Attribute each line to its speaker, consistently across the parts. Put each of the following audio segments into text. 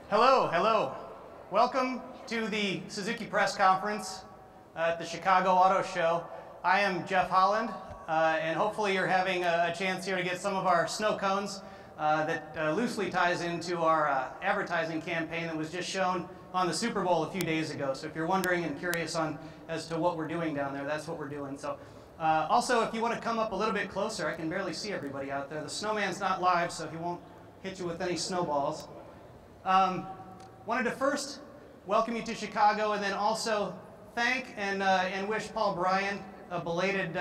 Speaker 1: Hello, hello. Welcome to the Suzuki press conference at the Chicago Auto Show. I am Jeff Holland, and hopefully you're having a chance here to get some of our snow cones that loosely ties into our advertising campaign that was just shown on the Super Bowl a few days ago. So if you're wondering and curious as to what we're doing down there, that's what we're doing. So also, if you want to come up a little bit closer, I can barely see everybody out there. The snowman's not live, so he won't hit you with any snowballs. Wanted to first welcome you to Chicago, and then also thank and wish Paul Bryan a belated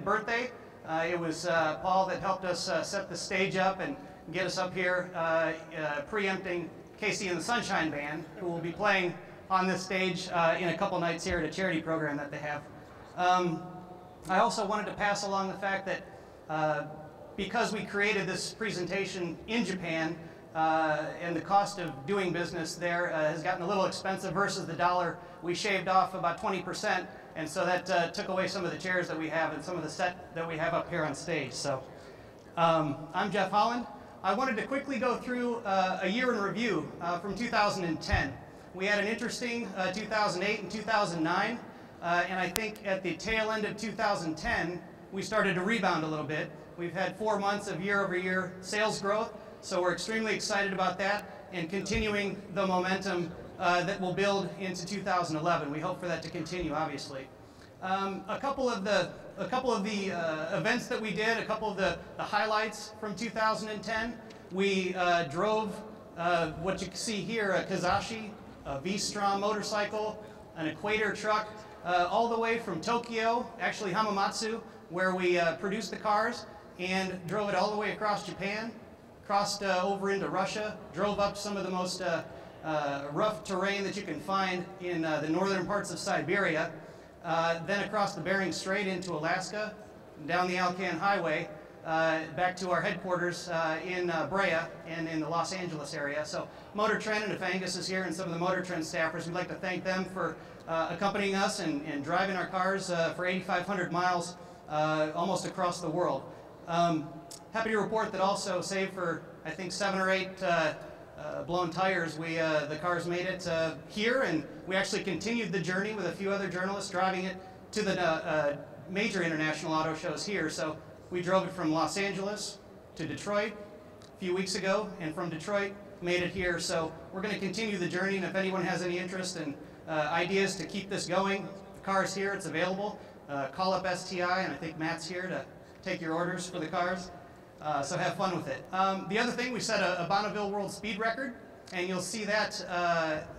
Speaker 1: birthday. It was Paul that helped us set the stage up and get us up here, preempting Casey and the Sunshine Band, who will be playing on this stage in a couple nights here at a charity program that they have. I also wanted to pass along the fact that because we created this presentation in Japan, and the cost of doing business there has gotten a little expensive versus the dollar. We shaved off about 20%, and so that took away some of the chairs that we have and some of the set that we have up here on stage. So I'm Jeff Holland. I wanted to quickly go through a year in review from 2010. We had an interesting 2008 and 2009, and I think at the tail end of 2010, we started to rebound a little bit. We've had 4 months of year-over-year sales growth. So we're extremely excited about that and continuing the momentum that will build into 2011. We hope for that to continue, obviously. A couple of the events that we did, a couple of the highlights from 2010. We drove what you can see here, a Kazashi, a V-Strom motorcycle, an Equator truck, all the way from Tokyo, actually Hamamatsu, where we produced the cars, and drove it all the way across Japan. Crossed over into Russia, drove up some of the most rough terrain that you can find in the northern parts of Siberia, then across the Bering Strait into Alaska, down the Alcan Highway, back to our headquarters in Brea and in the Los Angeles area. So Motor Trend, and if Angus is here and some of the Motor Trend staffers, we'd like to thank them for accompanying us and driving our cars for 8,500 miles almost across the world. Happy to report that also, save for I think 7 or 8 blown tires, the cars made it here, and we actually continued the journey with a few other journalists driving it to the major international auto shows here. So we drove it from Los Angeles to Detroit a few weeks ago, and from Detroit made it here. So we're going to continue the journey, and if anyone has any interest and ideas to keep this going, the car's here, it's available. Call up STI, and I think Matt's here to take your orders for the cars. So have fun with it. The other thing, we set a Bonneville World Speed Record, and you'll see that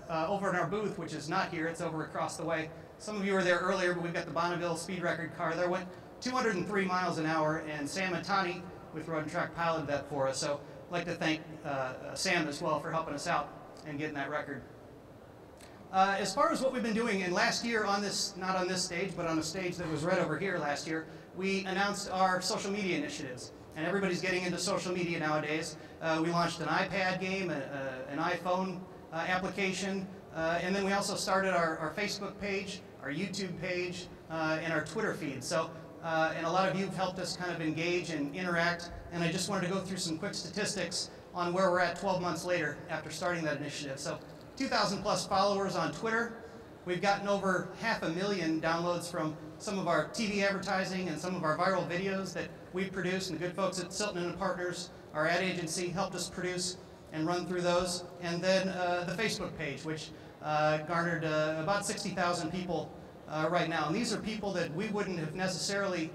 Speaker 1: over in our booth, which is not here, it's over across the way. Some of you were there earlier, but we've got the Bonneville Speed Record car there. Went 203 miles an hour, and Sam Matani with Road and Track piloted that for us. So I'd like to thank Sam as well for helping us out and getting that record. As far as what we've been doing, and last year on this, not on this stage, but on a stage that was right over here last year, we announced our social media initiatives. And everybody's getting into social media nowadays. We launched an iPad game, an iPhone application, and then we also started our Facebook page, our YouTube page, and our Twitter feed. So, and a lot of you have helped us kind of engage and interact, and I just wanted to go through some quick statistics on where we're at 12 months later after starting that initiative. So 2,000 plus followers on Twitter. We've gotten over 500,000 downloads from some of our TV advertising and some of our viral videos that we've produced, and the good folks at Silton & Partners, our ad agency, helped us produce and run through those. And then the Facebook page, which garnered about 60,000 people right now. And these are people that we wouldn't have necessarily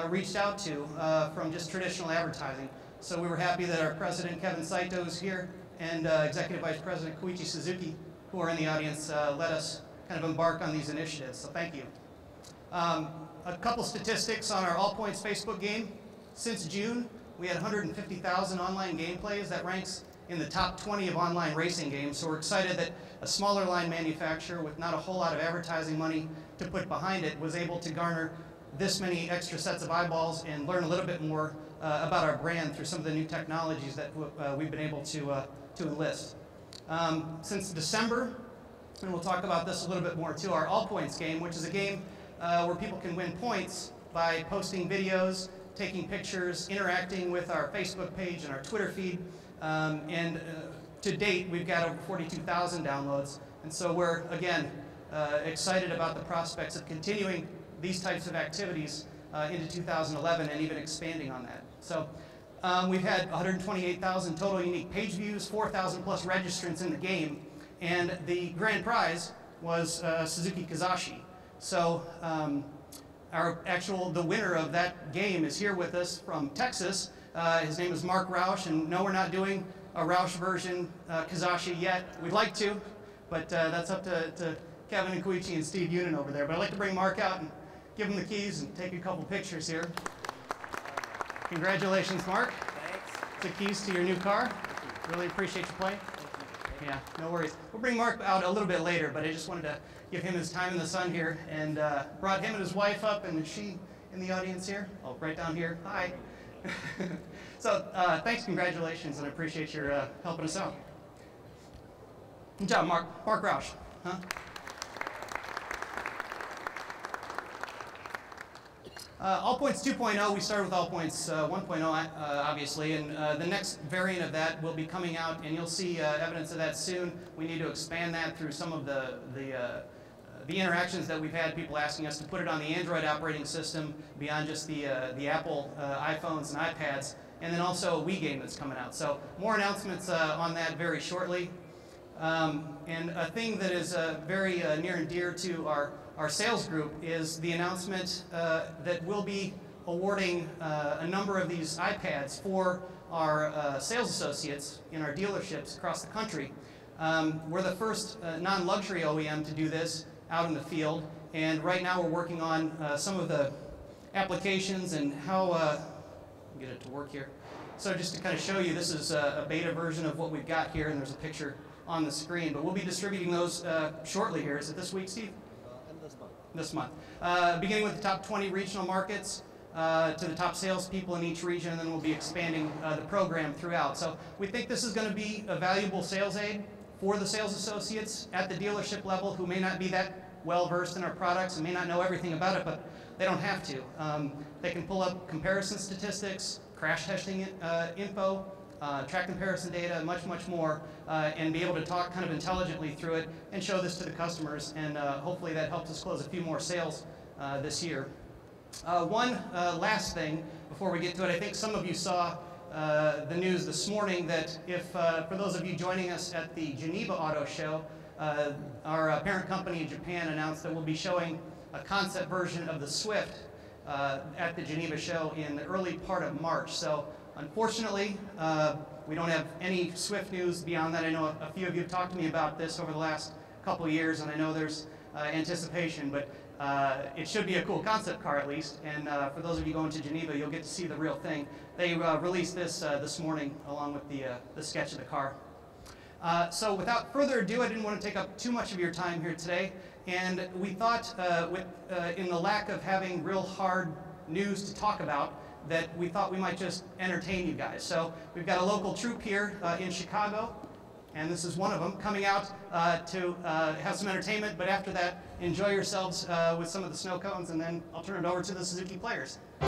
Speaker 1: reached out to from just traditional advertising. So we were happy that our president, Kevin Saito, is here, and Executive Vice President Koichi Suzuki, who are in the audience, let us kind of embark on these initiatives. So thank you. A couple statistics on our All Points Facebook game. Since June, we had 150,000 online gameplays. That ranks in the top 20 of online racing games. So we're excited that a smaller line manufacturer with not a whole lot of advertising money to put behind it was able to garner this many extra sets of eyeballs and learn a little bit more about our brand through some of the new technologies that we've been able to enlist. Since December, and we'll talk about this a little bit more too, our All Points game, which is a game where people can win points by posting videos, taking pictures, interacting with our Facebook page and our Twitter feed, and to date, we've got over 42,000 downloads. And so we're, again, excited about the prospects of continuing these types of activities into 2011 and even expanding on that. So we've had 128,000 total unique page views, 4,000 plus registrants in the game, and the grand prize was Suzuki Kazashi. So the winner of that game is here with us from Texas. His name is Mark Roush, and no, we're not doing a Roush version Kazashi yet. We'd like to, but that's up to Kevin and Koichi and Steve Unin over there. But I'd like to bring Mark out and give him the keys and take a couple pictures here. Congratulations, Mark.
Speaker 2: Thanks.
Speaker 1: The keys to your new car. Really appreciate you playing. Yeah, no worries. We'll bring Mark out a little bit later, but I just wanted to give him his time in the sun here, and brought him and his wife up, and is she in the audience here? Oh, right down here. Hi. So thanks, congratulations, and I appreciate your helping us out. Good job, Mark. Mark Roush. Huh? Allpoints 2.0, we started with Allpoints 1.0, obviously, and the next variant of that will be coming out, and you'll see evidence of that soon. We need to expand that through some of the interactions that we've had, people asking us to put it on the Android operating system beyond just the Apple iPhones and iPads, and then also a Wii game that's coming out. So more announcements on that very shortly. And a thing that is very near and dear to our sales group is the announcement that we'll be awarding a number of these iPads for our sales associates in our dealerships across the country. We're the first non-luxury OEM to do this out in the field, and right now we're working on some of the applications and how get it to work here. So just to kind of show you, this is a beta version of what we've got here, and there's a picture on the screen, but we'll be distributing those shortly here. Is it this week, Steve?
Speaker 2: And this month.
Speaker 1: This month. Beginning with the top 20 regional markets, to the top salespeople in each region, and then we'll be expanding the program throughout. So we think this is going to be a valuable sales aid for the sales associates at the dealership level who may not be that well versed in our products and may not know everything about it, but they don't have to. They can pull up comparison statistics, crash testing info, track comparison data, much, much more, and be able to talk kind of intelligently through it and show this to the customers, and hopefully that helps us close a few more sales this year. One last thing before we get to it, I think some of you saw the news this morning that if, for those of you joining us at the Geneva Auto Show, our parent company in Japan announced that we'll be showing a concept version of the Swift at the Geneva show in the early part of March. So unfortunately, we don't have any Swift news beyond that. I know a few of you have talked to me about this over the last couple of years, and I know there's anticipation, but it should be a cool concept car at least. And for those of you going to Geneva, you'll get to see the real thing. They released this this morning along with the sketch of the car. So without further ado, I didn't want to take up too much of your time here today. And we thought, in the lack of having real hard news to talk about, that we thought we might just entertain you guys. So we've got a local troupe here in Chicago, and this is one of them, coming out to have some entertainment. But after that, enjoy yourselves with some of the snow cones, and then I'll turn it over to the Suzuki players.